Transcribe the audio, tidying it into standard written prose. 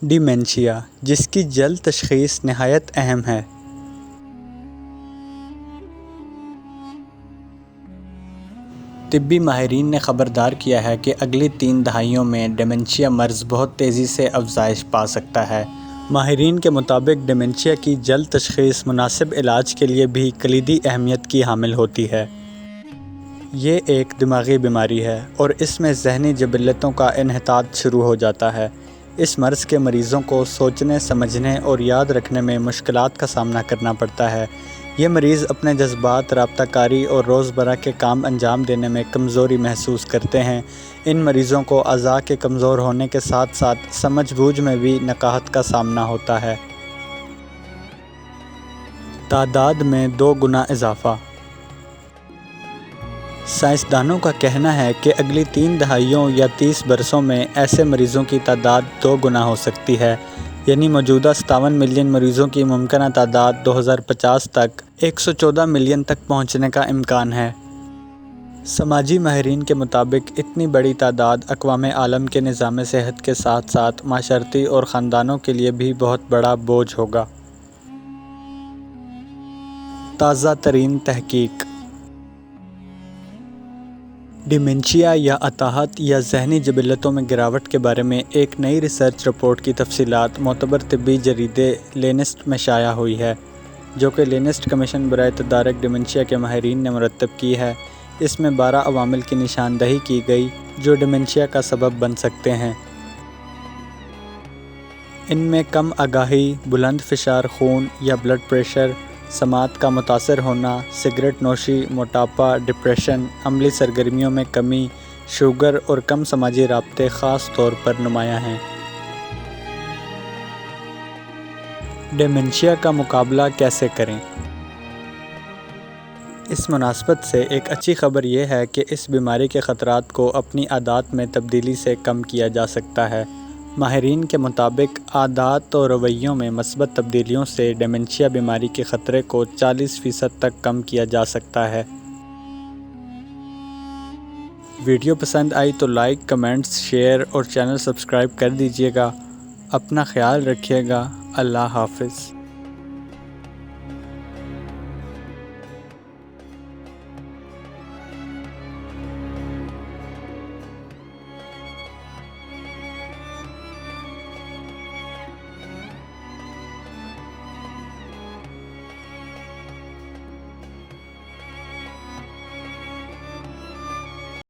Dementia, جس کی جلد تشخیص نہایت اہم ہے۔ طبی ماہرین نے خبردار کیا ہے کہ اگلی 3 دہائیوں میں ڈیمنشیا مرض بہت تیزی سے افزائش پا سکتا ہے۔ ماہرین کے مطابق ڈیمنشیا کی جلد تشخیص مناسب علاج کے لیے بھی کلیدی اہمیت کی حامل ہوتی ہے۔ یہ ایک دماغی بیماری ہے اور اس میں ذہنی جبلتوں کا انحطاط شروع ہو جاتا ہے۔ اس مرض کے مریضوں کو سوچنے، سمجھنے اور یاد رکھنے میں مشکلات کا سامنا کرنا پڑتا ہے۔ یہ مریض اپنے جذبات، رابطہ کاری اور روزمرہ کے کام انجام دینے میں کمزوری محسوس کرتے ہیں۔ ان مریضوں کو اعضاء کے کمزور ہونے کے ساتھ ساتھ سمجھ بوجھ میں بھی نقاہت کا سامنا ہوتا ہے۔ تعداد میں 2 گنا اضافہ۔ سائنسدانوں کا کہنا ہے کہ اگلی 3 دہائیوں یا 30 برسوں میں ایسے مریضوں کی تعداد 2 گنا ہو سکتی ہے، یعنی موجودہ 57 ملین مریضوں کی ممکنہ تعداد 2050 تک 114 ملین تک پہنچنے کا امکان ہے۔ سماجی ماہرین کے مطابق اتنی بڑی تعداد اقوام عالم کے نظام صحت کے ساتھ ساتھ معاشرتی اور خاندانوں کے لیے بھی بہت بڑا بوجھ ہوگا۔ تازہ ترین تحقیق: ڈیمنشیا یا اطاعت یا ذہنی جبلتوں میں گراوٹ کے بارے میں ایک نئی ریسرچ رپورٹ کی تفصیلات معتبر طبی جریدے لینسٹ میں شائع ہوئی ہے، جو کہ لینسٹ کمیشن برائے تدارک ڈیمنشیا کے ماہرین نے مرتب کی ہے۔ اس میں 12 عوامل کی نشاندہی کی گئی جو ڈیمنشیا کا سبب بن سکتے ہیں۔ ان میں کم آگاہی، بلند فشار خون یا بلڈ پریشر، سماعت کا متاثر ہونا، سگریٹ نوشی، موٹاپا، ڈپریشن، عملی سرگرمیوں میں کمی، شوگر اور کم سماجی رابطے خاص طور پر نمایاں ہیں۔ ڈیمنشیا کا مقابلہ کیسے کریں؟ اس مناسبت سے ایک اچھی خبر یہ ہے کہ اس بیماری کے خطرات کو اپنی عادات میں تبدیلی سے کم کیا جا سکتا ہے۔ ماہرین کے مطابق عادات و رویوں میں مثبت تبدیلیوں سے ڈیمنشیا بیماری کے خطرے کو 40% تک کم کیا جا سکتا ہے۔ ویڈیو پسند آئی تو لائک، کمنٹس، شیئر اور چینل سبسکرائب کر دیجیے گا۔ اپنا خیال رکھیے گا۔ اللہ حافظ۔